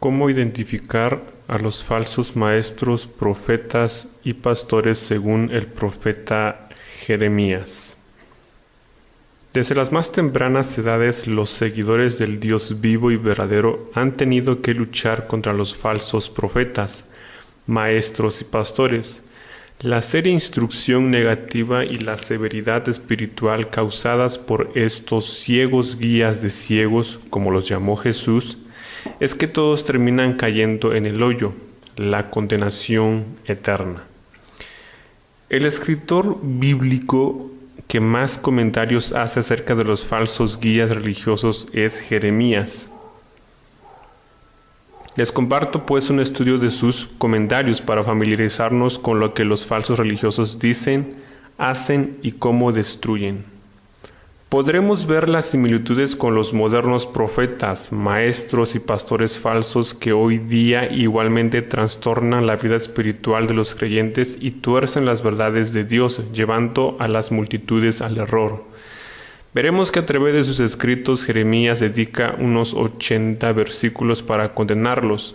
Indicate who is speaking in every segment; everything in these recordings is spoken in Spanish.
Speaker 1: ¿Cómo identificar a los falsos maestros, profetas y pastores según el profeta Jeremías? Desde las más tempranas edades, los seguidores del Dios vivo y verdadero han tenido que luchar contra los falsos profetas, maestros y pastores. La seria instrucción negativa y la severidad espiritual causadas por estos ciegos guías de ciegos, como los llamó Jesús, es que todos terminan cayendo en el hoyo, la condenación eterna. El escritor bíblico que más comentarios hace acerca de los falsos guías religiosos es Jeremías. Les comparto pues un estudio de sus comentarios para familiarizarnos con lo que los falsos religiosos dicen, hacen y cómo destruyen. Podremos ver las similitudes con los modernos profetas, maestros y pastores falsos que hoy día igualmente trastornan la vida espiritual de los creyentes y tuercen las verdades de Dios, llevando a las multitudes al error. Veremos que a través de sus escritos Jeremías dedica unos 80 versículos para condenarlos.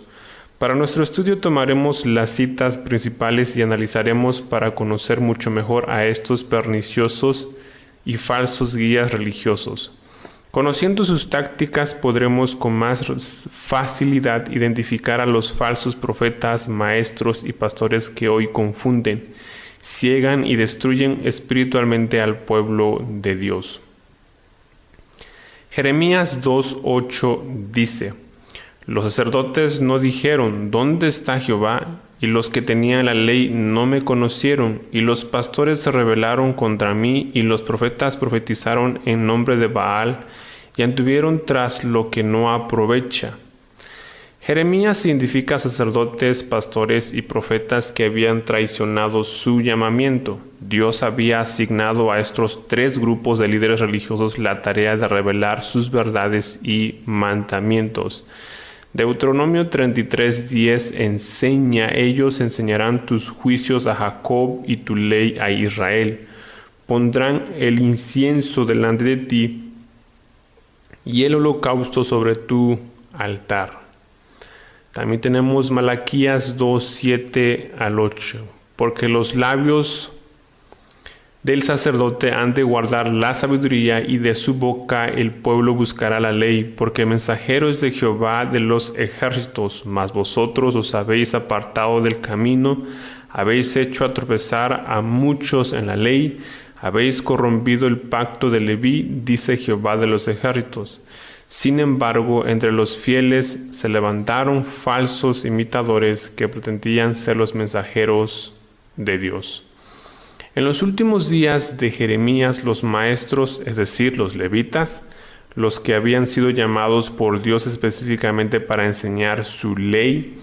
Speaker 1: Para nuestro estudio tomaremos las citas principales y analizaremos para conocer mucho mejor a estos perniciosos y falsos guías religiosos. Conociendo sus tácticas podremos con más facilidad identificar a los falsos profetas, maestros y pastores que hoy confunden, ciegan y destruyen espiritualmente al pueblo de Dios. Jeremías 2:8 dice: Los sacerdotes no dijeron, ¿dónde está Jehová? Y los que tenían la ley no me conocieron, y los pastores se rebelaron contra mí, y los profetas profetizaron en nombre de Baal, y anduvieron tras lo que no aprovecha. Jeremías identifica a sacerdotes, pastores y profetas que habían traicionado su llamamiento. Dios había asignado a estos tres grupos de líderes religiosos la tarea de revelar sus verdades y mandamientos. Deuteronomio 33:10 enseña: ellos enseñarán tus juicios a Jacob y tu ley a Israel. Pondrán el incienso delante de ti y el holocausto sobre tu altar. También tenemos Malaquías 2:7 al 8. Porque los labios del sacerdote han de guardar la sabiduría, y de su boca el pueblo buscará la ley, porque mensajero es de Jehová de los ejércitos. Mas vosotros os habéis apartado del camino, habéis hecho a tropezar a muchos en la ley, habéis corrompido el pacto de Leví, dice Jehová de los ejércitos. Sin embargo, entre los fieles se levantaron falsos imitadores que pretendían ser los mensajeros de Dios. En los últimos días de Jeremías, los maestros, es decir, los levitas, los que habían sido llamados por Dios específicamente para enseñar su ley,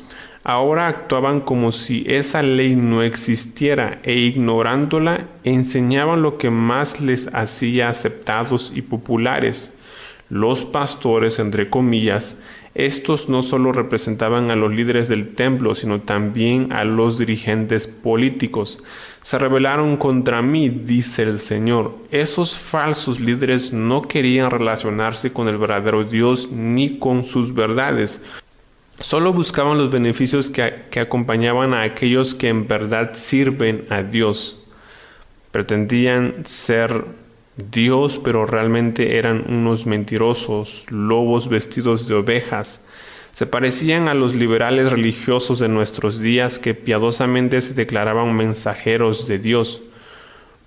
Speaker 1: ahora actuaban como si esa ley no existiera e ignorándola, enseñaban lo que más les hacía aceptados y populares. Los pastores, entre comillas, estos no solo representaban a los líderes del templo, sino también a los dirigentes políticos. Se rebelaron contra mí, dice el Señor. Esos falsos líderes no querían relacionarse con el verdadero Dios ni con sus verdades. Solo buscaban los beneficios que acompañaban a aquellos que en verdad sirven a Dios. Pretendían ser Dios, pero realmente eran unos mentirosos, lobos vestidos de ovejas. Se parecían a los liberales religiosos de nuestros días que piadosamente se declaraban mensajeros de Dios.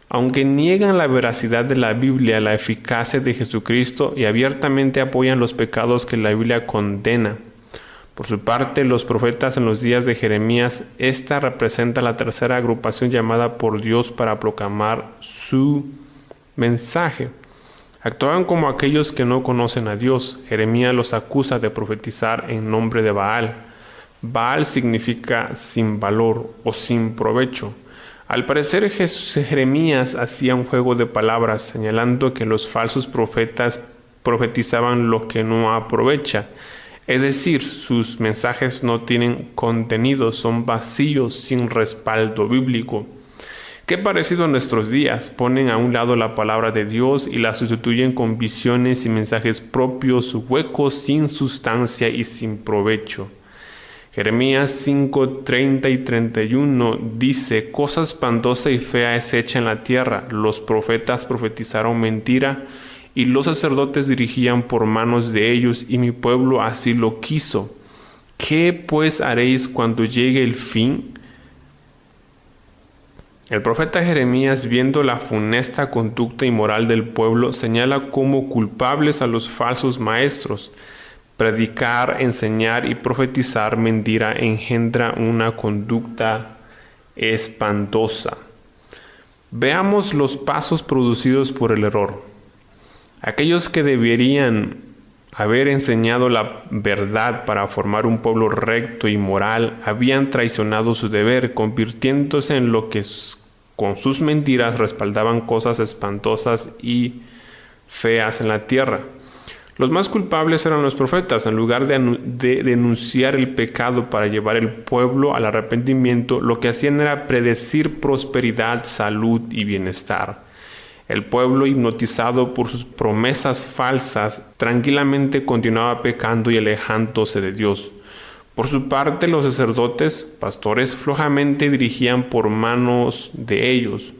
Speaker 1: Aunque niegan la veracidad de la Biblia, la eficacia de Jesucristo y abiertamente apoyan los pecados que la Biblia condena. Por su parte, los profetas en los días de Jeremías, esta representa la tercera agrupación llamada por Dios para proclamar su mensaje. Actuaban como aquellos que no conocen a Dios. Jeremías los acusa de profetizar en nombre de Baal. Baal significa sin valor o sin provecho. Al parecer, Jeremías hacía un juego de palabras, señalando que los falsos profetas profetizaban lo que no aprovecha. Es decir, sus mensajes no tienen contenido, son vacíos, sin respaldo bíblico. Qué parecido a nuestros días, ponen a un lado la palabra de Dios y la sustituyen con visiones y mensajes propios, huecos, sin sustancia y sin provecho. Jeremías 5, 30 y 31 dice: cosa espantosa y fea es hecha en la tierra. Los profetas profetizaron mentira, y los sacerdotes dirigían por manos de ellos, y mi pueblo así lo quiso. ¿Qué pues haréis cuando llegue el fin? El profeta Jeremías, viendo la funesta conducta inmoral del pueblo, señala como culpables a los falsos maestros. Predicar, enseñar y profetizar mentira engendra una conducta espantosa. Veamos los pasos producidos por el error. Aquellos que deberían haber enseñado la verdad para formar un pueblo recto y moral habían traicionado su deber, convirtiéndose en lo que con sus mentiras respaldaban cosas espantosas y feas en la tierra. Los más culpables eran los profetas. En lugar de denunciar el pecado para llevar el pueblo al arrepentimiento, lo que hacían era predecir prosperidad, salud y bienestar. El pueblo, hipnotizado por sus promesas falsas, tranquilamente continuaba pecando y alejándose de Dios. Por su parte, los sacerdotes, pastores, flojamente dirigían por manos de ellos,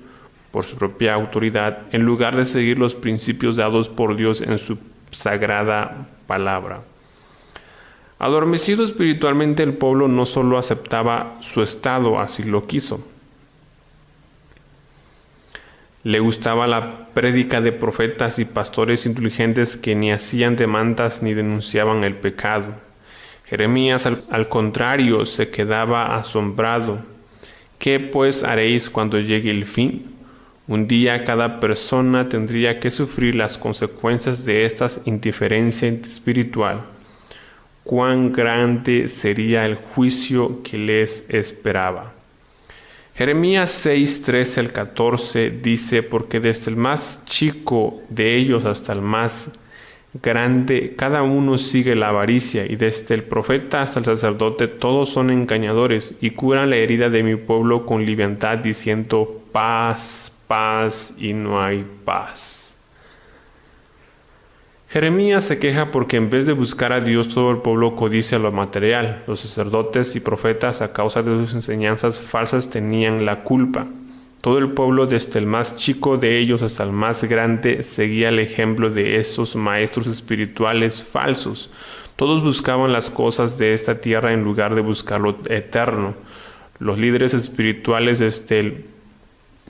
Speaker 1: por su propia autoridad, en lugar de seguir los principios dados por Dios en su sagrada palabra. Adormecido espiritualmente, el pueblo no solo aceptaba su estado, así lo quiso. Le gustaba la prédica de profetas y pastores inteligentes que ni hacían demandas ni denunciaban el pecado. Jeremías, al contrario, se quedaba asombrado. ¿Qué pues haréis cuando llegue el fin? Un día cada persona tendría que sufrir las consecuencias de esta indiferencia espiritual. ¿Cuán grande sería el juicio que les esperaba? Jeremías 6, 13 al 14 dice: porque desde el más chico de ellos hasta el más grande, cada uno sigue la avaricia, y desde el profeta hasta el sacerdote todos son engañadores, y curan la herida de mi pueblo con liviandad, diciendo paz, paz, y no hay paz. Jeremías se queja porque en vez de buscar a Dios, todo el pueblo codicia lo material. Los sacerdotes y profetas, a causa de sus enseñanzas falsas, tenían la culpa. Todo el pueblo, desde el más chico de ellos hasta el más grande, seguía el ejemplo de esos maestros espirituales falsos. Todos buscaban las cosas de esta tierra en lugar de buscar lo eterno. Los líderes espirituales, desde el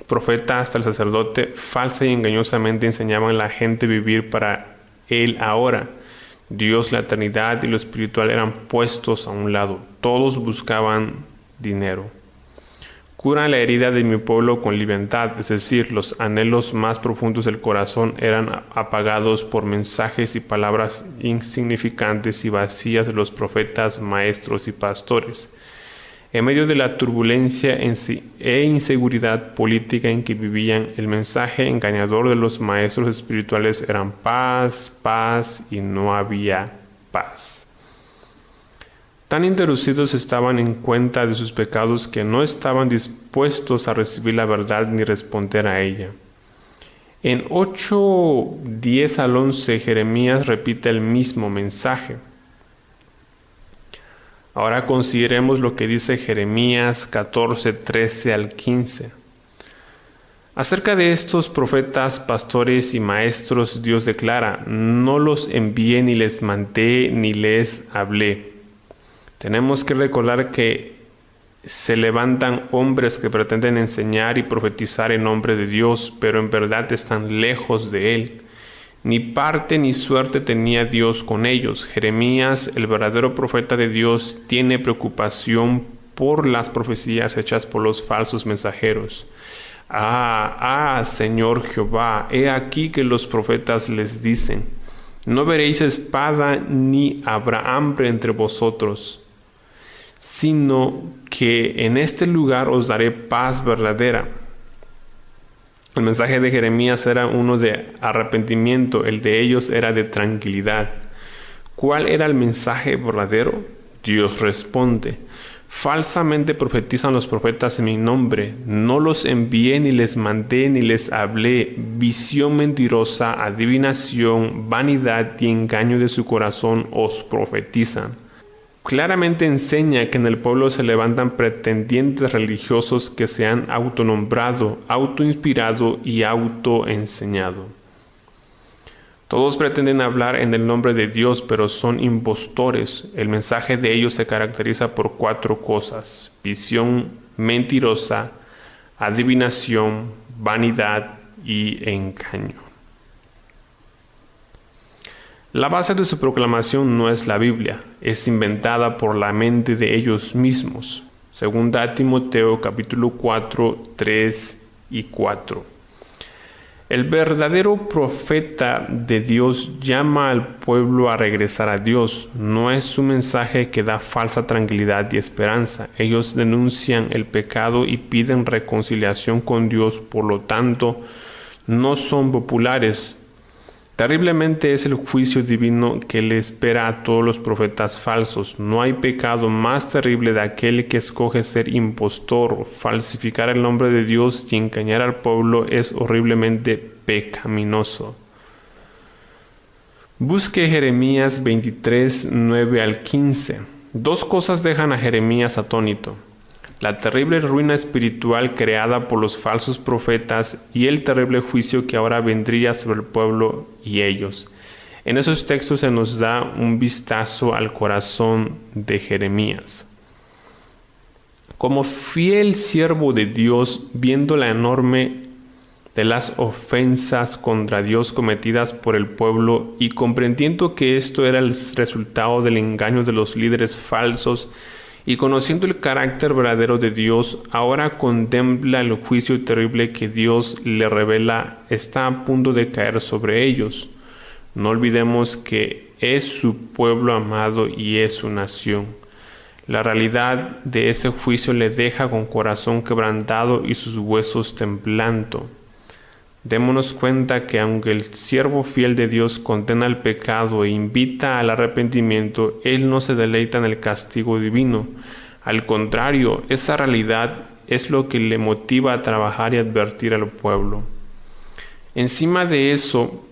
Speaker 1: profeta hasta el sacerdote, falsa y engañosamente enseñaban a la gente a vivir para él ahora. Dios, la eternidad y lo espiritual eran puestos a un lado. Todos buscaban dinero. Curan la herida de mi pueblo con liviandad, es decir, los anhelos más profundos del corazón eran apagados por mensajes y palabras insignificantes y vacías de los profetas, maestros y pastores. En medio de la turbulencia e inseguridad política en que vivían, el mensaje engañador de los maestros espirituales eran paz, paz, y no había paz. Tan introducidos estaban en cuenta de sus pecados que no estaban dispuestos a recibir la verdad ni responder a ella. En 8, 10 al 11, Jeremías repite el mismo mensaje. Ahora consideremos lo que dice Jeremías 14, 13 al 15. Acerca de estos profetas, pastores y maestros, Dios declara: no los envié ni les mandé ni les hablé. Tenemos que recordar que se levantan hombres que pretenden enseñar y profetizar en nombre de Dios, pero en verdad están lejos de Él. Ni parte ni suerte tenía Dios con ellos. Jeremías, el verdadero profeta de Dios, tiene preocupación por las profecías hechas por los falsos mensajeros. Señor Jehová, he aquí que los profetas les dicen: no veréis espada ni habrá hambre entre vosotros, sino que en este lugar os daré paz verdadera. El mensaje de Jeremías era uno de arrepentimiento, el de ellos era de tranquilidad. ¿Cuál era el mensaje verdadero? Dios responde: falsamente profetizan los profetas en mi nombre, no los envié ni les mandé ni les hablé. Visión mentirosa, adivinación, vanidad y engaño de su corazón os profetizan. claramente enseña que en el pueblo se levantan pretendientes religiosos que se han autonombrado, autoinspirado y autoenseñado. Todos pretenden hablar en el nombre de Dios, pero son impostores. El mensaje de ellos se caracteriza por 4 cosas: visión mentirosa, adivinación, vanidad y engaño. La base de su proclamación no es la Biblia, es inventada por la mente de ellos mismos. Segunda Timoteo capítulo 4, 3 y 4. El verdadero profeta de Dios llama al pueblo a regresar a Dios. No es un mensaje que da falsa tranquilidad y esperanza. Ellos denuncian el pecado y piden reconciliación con Dios, por lo tanto, no son populares. Terriblemente es el juicio divino que le espera a todos los profetas falsos. No hay pecado más terrible de aquel que escoge ser impostor. Falsificar el nombre de Dios y engañar al pueblo es horriblemente pecaminoso. Busque Jeremías 23, 9 al 15. 2 cosas dejan a Jeremías atónito: la terrible ruina espiritual creada por los falsos profetas y el terrible juicio que ahora vendría sobre el pueblo y ellos. En esos textos se nos da un vistazo al corazón de Jeremías. Como fiel siervo de Dios, viendo la enorme de las ofensas contra Dios cometidas por el pueblo y comprendiendo que esto era el resultado del engaño de los líderes falsos, y conociendo el carácter verdadero de Dios, ahora contempla el juicio terrible que Dios le revela está a punto de caer sobre ellos. No olvidemos que es su pueblo amado y es su nación. La realidad de ese juicio le deja con corazón quebrantado y sus huesos temblando. Démonos cuenta que aunque el siervo fiel de Dios condena el pecado e invita al arrepentimiento, él no se deleita en el castigo divino. Al contrario, esa realidad es lo que le motiva a trabajar y advertir al pueblo. Encima de eso,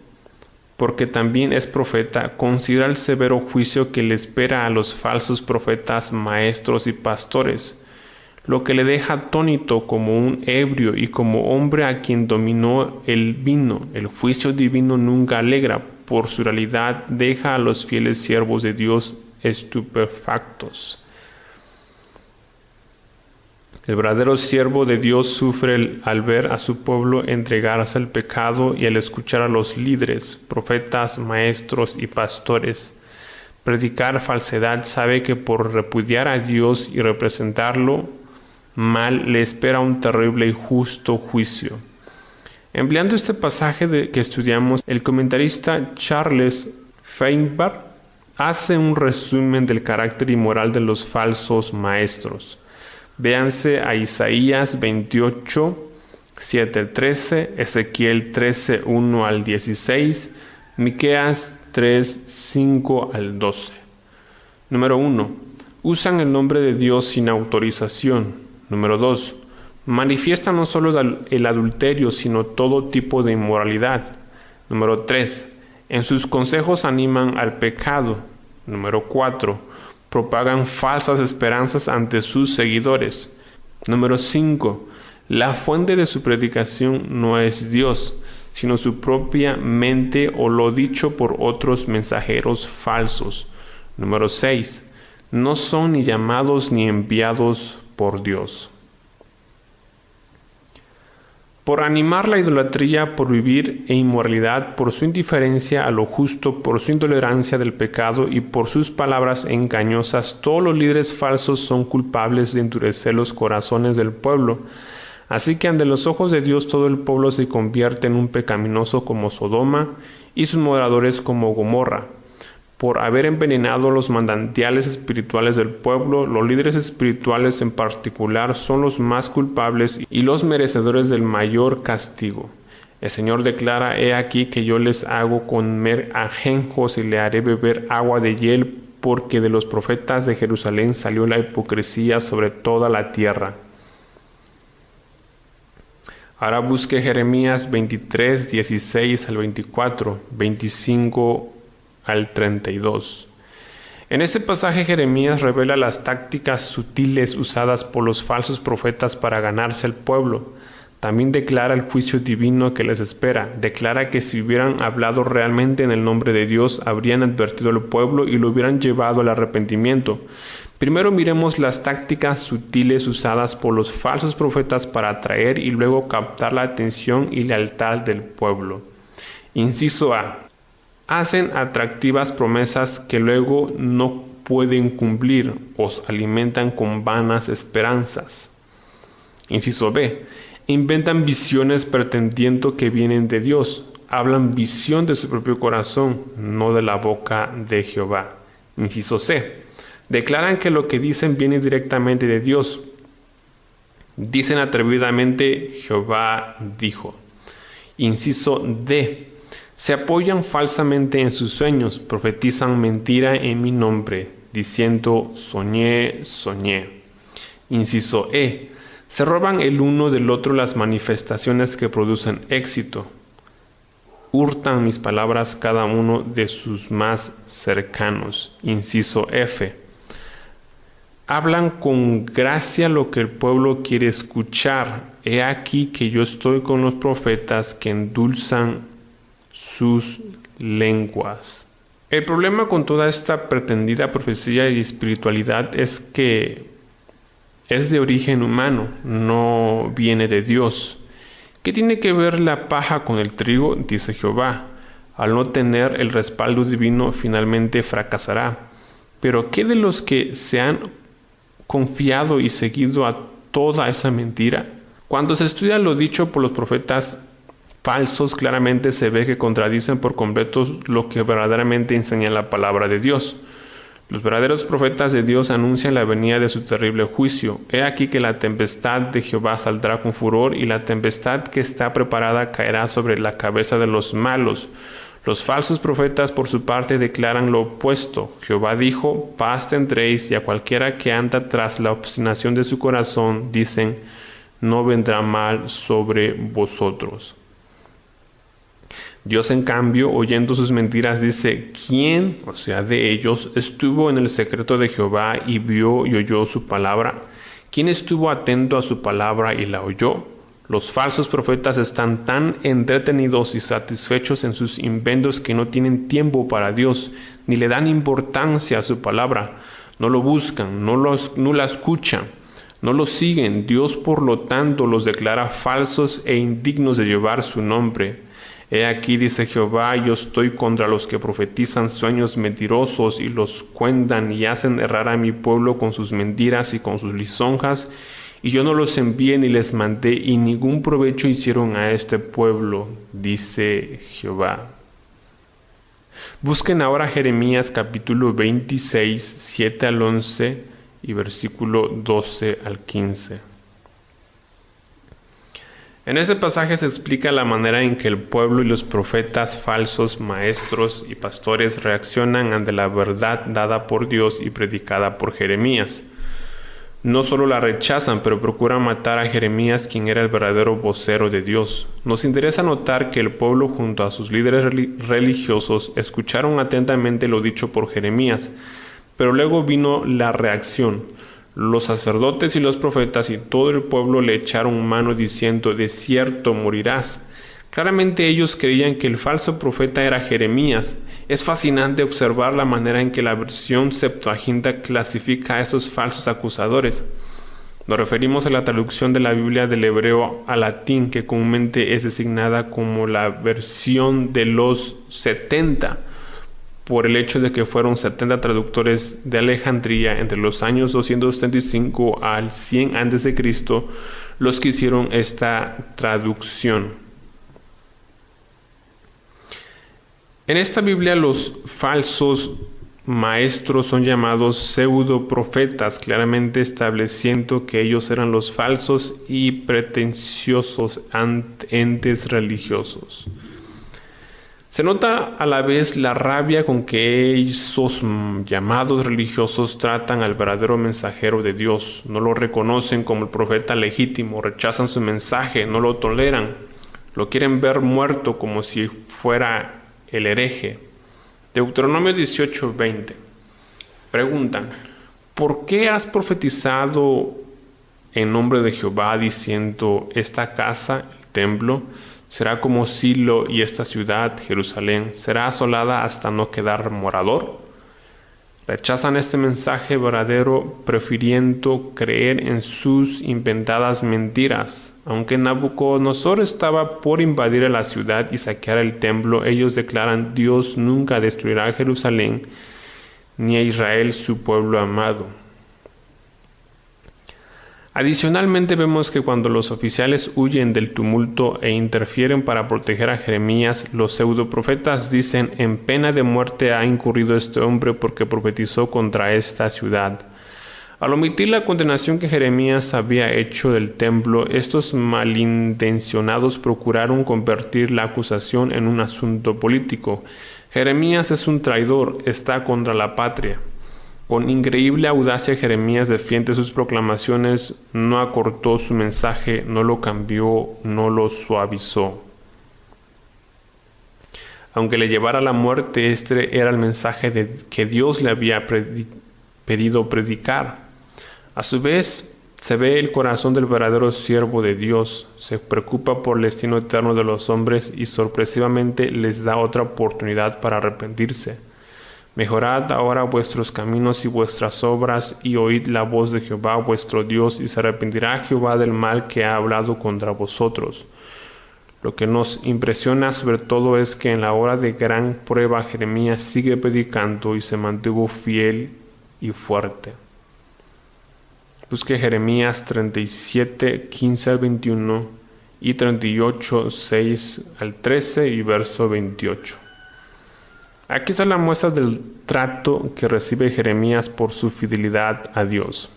Speaker 1: porque también es profeta, considera el severo juicio que le espera a los falsos profetas, maestros y pastores, lo que le deja atónito como un ebrio y como hombre a quien dominó el vino. El juicio divino nunca alegra, por su realidad deja a los fieles siervos de Dios estupefactos. El verdadero siervo de Dios sufre al ver a su pueblo entregarse al pecado y al escuchar a los líderes, profetas, maestros y pastores predicar falsedad. Sabe que por repudiar a Dios y representarlo mal le espera un terrible y justo juicio. Empleando este pasaje que estudiamos, el comentarista Charles Feinberg hace un resumen del carácter inmoral de los falsos maestros. Véanse a Isaías 28, 7-13, Ezequiel 13, 1 al 16, Miqueas 3, 5 al 12. Número 1. Usan el nombre de Dios sin autorización. Número 2. Manifiestan no solo el adulterio, sino todo tipo de inmoralidad. Número 3. En sus consejos animan al pecado. Número 4. Propagan falsas esperanzas ante sus seguidores. Número 5. La fuente de su predicación no es Dios, sino su propia mente o lo dicho por otros mensajeros falsos. Número 6. No son ni llamados ni enviados por Dios. Por animar la idolatría, por vivir en inmoralidad, por su indiferencia a lo justo, por su intolerancia del pecado y por sus palabras engañosas, todos los líderes falsos son culpables de endurecer los corazones del pueblo. Así que ante los ojos de Dios todo el pueblo se convierte en un pecaminoso como Sodoma y sus moradores como Gomorra. Por haber envenenado los manantiales espirituales del pueblo, los líderes espirituales en particular son los más culpables y los merecedores del mayor castigo. El Señor declara: he aquí que yo les hago comer ajenjos y le haré beber agua de hiel, porque de los profetas de Jerusalén salió la hipocresía sobre toda la tierra. Ahora busque Jeremías 23, 16 al 24, 25 al 32. En este pasaje Jeremías revela las tácticas sutiles usadas por los falsos profetas para ganarse al pueblo. También declara el juicio divino que les espera. Declara que si hubieran hablado realmente en el nombre de Dios, habrían advertido al pueblo y lo hubieran llevado al arrepentimiento. Primero miremos las tácticas sutiles usadas por los falsos profetas para atraer y luego captar la atención y lealtad del pueblo. Inciso A. Hacen atractivas promesas que luego no pueden cumplir, os alimentan con vanas esperanzas. Inciso B. Inventan visiones pretendiendo que vienen de Dios. Hablan visión de su propio corazón, no de la boca de Jehová. Inciso C. Declaran que lo que dicen viene directamente de Dios. Dicen atrevidamente, Jehová dijo. Inciso D. Se apoyan falsamente en sus sueños, profetizan mentira en mi nombre, diciendo soñé, soñé. Inciso E. Se roban el uno del otro las manifestaciones que producen éxito. Hurtan mis palabras cada uno de sus más cercanos. Inciso F. Hablan con gracia lo que el pueblo quiere escuchar. He aquí que yo estoy con los profetas que endulzan sus lenguas. El problema con toda esta pretendida profecía y espiritualidad es que es de origen humano, no viene de Dios. ¿Qué tiene que ver la paja con el trigo? Dice Jehová. Al no tener el respaldo divino, finalmente fracasará. Pero ¿qué de los que se han confiado y seguido a toda esa mentira? Cuando se estudia lo dicho por los profetas falsos, claramente se ve que contradicen por completo lo que verdaderamente enseña la palabra de Dios. Los verdaderos profetas de Dios anuncian la venida de su terrible juicio. He aquí que la tempestad de Jehová saldrá con furor y la tempestad que está preparada caerá sobre la cabeza de los malos. Los falsos profetas por su parte declaran lo opuesto. Jehová dijo, paz tendréis, y a cualquiera que anda tras la obstinación de su corazón, dicen, no vendrá mal sobre vosotros. Dios, en cambio, oyendo sus mentiras, dice, ¿quién, o sea, de ellos, estuvo en el secreto de Jehová y vio y oyó su palabra? ¿Quién estuvo atento a su palabra y la oyó? Los falsos profetas están tan entretenidos y satisfechos en sus inventos que no tienen tiempo para Dios, ni le dan importancia a su palabra. No lo buscan, no la escuchan, no lo siguen. Dios, por lo tanto, los declara falsos e indignos de llevar su nombre. He aquí, dice Jehová, yo estoy contra los que profetizan sueños mentirosos y los cuentan y hacen errar a mi pueblo con sus mentiras y con sus lisonjas, y yo no los envié ni les mandé, y ningún provecho hicieron a este pueblo, dice Jehová. Busquen ahora Jeremías capítulo 26, 7 al 11 y versículo 12 al 15. En este pasaje se explica la manera en que el pueblo y los profetas falsos, maestros y pastores reaccionan ante la verdad dada por Dios y predicada por Jeremías. No solo la rechazan, pero procuran matar a Jeremías, quien era el verdadero vocero de Dios. Nos interesa notar que el pueblo, junto a sus líderes religiosos, escucharon atentamente lo dicho por Jeremías, pero luego vino la reacción. Los sacerdotes y los profetas y todo el pueblo le echaron mano diciendo, de cierto morirás. Claramente ellos creían que el falso profeta era Jeremías. Es fascinante observar la manera en que la versión Septuaginta clasifica a estos falsos acusadores. Nos referimos a la traducción de la Biblia del hebreo al latín, que comúnmente es designada como la versión de los 70, por el hecho de que fueron 70 traductores de Alejandría entre los años 275 al 100 a.C. los que hicieron esta traducción. En esta Biblia los falsos maestros son llamados pseudoprofetas, claramente estableciendo que ellos eran los falsos y pretenciosos entes religiosos. Se nota a la vez la rabia con que esos llamados religiosos tratan al verdadero mensajero de Dios. No lo reconocen como el profeta legítimo, rechazan su mensaje, no lo toleran, lo quieren ver muerto como si fuera el hereje. Deuteronomio 18:20. preguntan: ¿por qué has profetizado en nombre de Jehová diciendo: esta casa, el templo, será como Silo, y esta ciudad, Jerusalén, será asolada hasta no quedar morador? Rechazan este mensaje verdadero, prefiriendo creer en sus inventadas mentiras. Aunque Nabucodonosor estaba por invadir la ciudad y saquear el templo, ellos declaran: Dios nunca destruirá a Jerusalén ni a Israel, su pueblo amado. Adicionalmente, vemos que cuando los oficiales huyen del tumulto e interfieren para proteger a Jeremías, los pseudoprofetas dicen: en pena de muerte ha incurrido este hombre porque profetizó contra esta ciudad. Al omitir la condenación que Jeremías había hecho del templo, estos malintencionados procuraron convertir la acusación en un asunto político. Jeremías es un traidor, está contra la patria. Con increíble audacia, Jeremías defiende sus proclamaciones, no acortó su mensaje, no lo cambió, no lo suavizó. Aunque le llevara a la muerte, este era el mensaje que Dios le había pedido predicar. A su vez, se ve el corazón del verdadero siervo de Dios. Se preocupa por el destino eterno de los hombres y sorpresivamente les da otra oportunidad para arrepentirse. Mejorad ahora vuestros caminos y vuestras obras, y oíd la voz de Jehová vuestro Dios, y se arrepentirá Jehová del mal que ha hablado contra vosotros. Lo que nos impresiona sobre todo es que en la hora de gran prueba Jeremías sigue predicando y se mantuvo fiel y fuerte. Busque Jeremías 37, 15 al 21 y 38, 6 al 13 y verso 28. Aquí está la muestra del trato que recibe Jeremías por su fidelidad a Dios.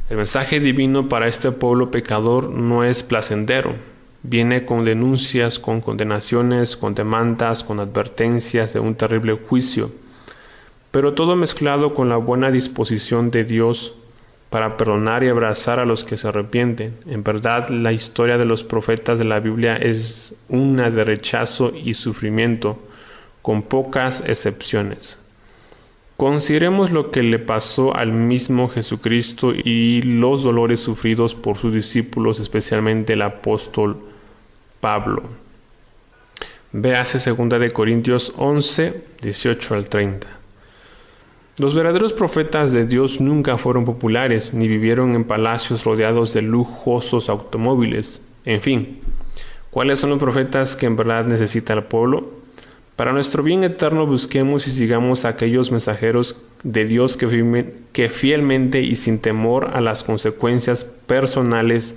Speaker 1: El mensaje divino para este pueblo pecador no es placentero. Viene con denuncias, con condenaciones, con demandas, con advertencias de un terrible juicio, pero todo mezclado con la buena disposición de Dios para perdonar y abrazar a los que se arrepienten. En verdad, la historia de los profetas de la Biblia es una de rechazo y sufrimiento, con pocas excepciones. Consideremos lo que le pasó al mismo Jesucristo y los dolores sufridos por sus discípulos, especialmente el apóstol Pablo. Véase 2 Corintios 11, 18 al 30. Los verdaderos profetas de Dios nunca fueron populares, ni vivieron en palacios rodeados de lujosos automóviles. En fin, ¿cuáles son los profetas que en verdad necesita el pueblo? Para nuestro bien eterno, busquemos y sigamos a aquellos mensajeros de Dios que fielmente y sin temor a las consecuencias personales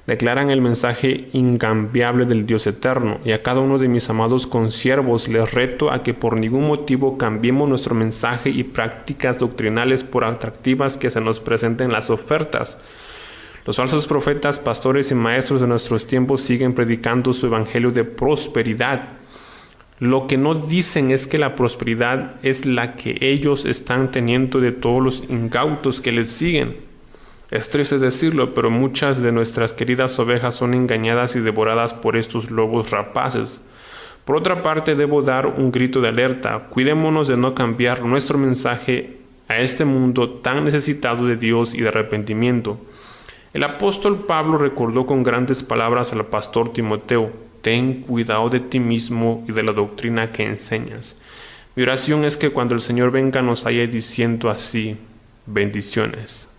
Speaker 1: declaran el mensaje incambiable del Dios eterno. Y a cada uno de mis amados consiervos les reto a que por ningún motivo cambiemos nuestro mensaje y prácticas doctrinales por atractivas que se nos presenten las ofertas. Los falsos profetas, pastores y maestros de nuestros tiempos siguen predicando su evangelio de prosperidad. Lo que no dicen es que la prosperidad es la que ellos están teniendo de todos los incautos que les siguen. Es triste decirlo, pero muchas de nuestras queridas ovejas son engañadas y devoradas por estos lobos rapaces. Por otra parte, debo dar un grito de alerta. Cuidémonos de no cambiar nuestro mensaje a este mundo tan necesitado de Dios y de arrepentimiento. El apóstol Pablo recordó con grandes palabras al pastor Timoteo: ten cuidado de ti mismo y de la doctrina que enseñas. Mi oración es que cuando el Señor venga nos haya diciendo así: bendiciones.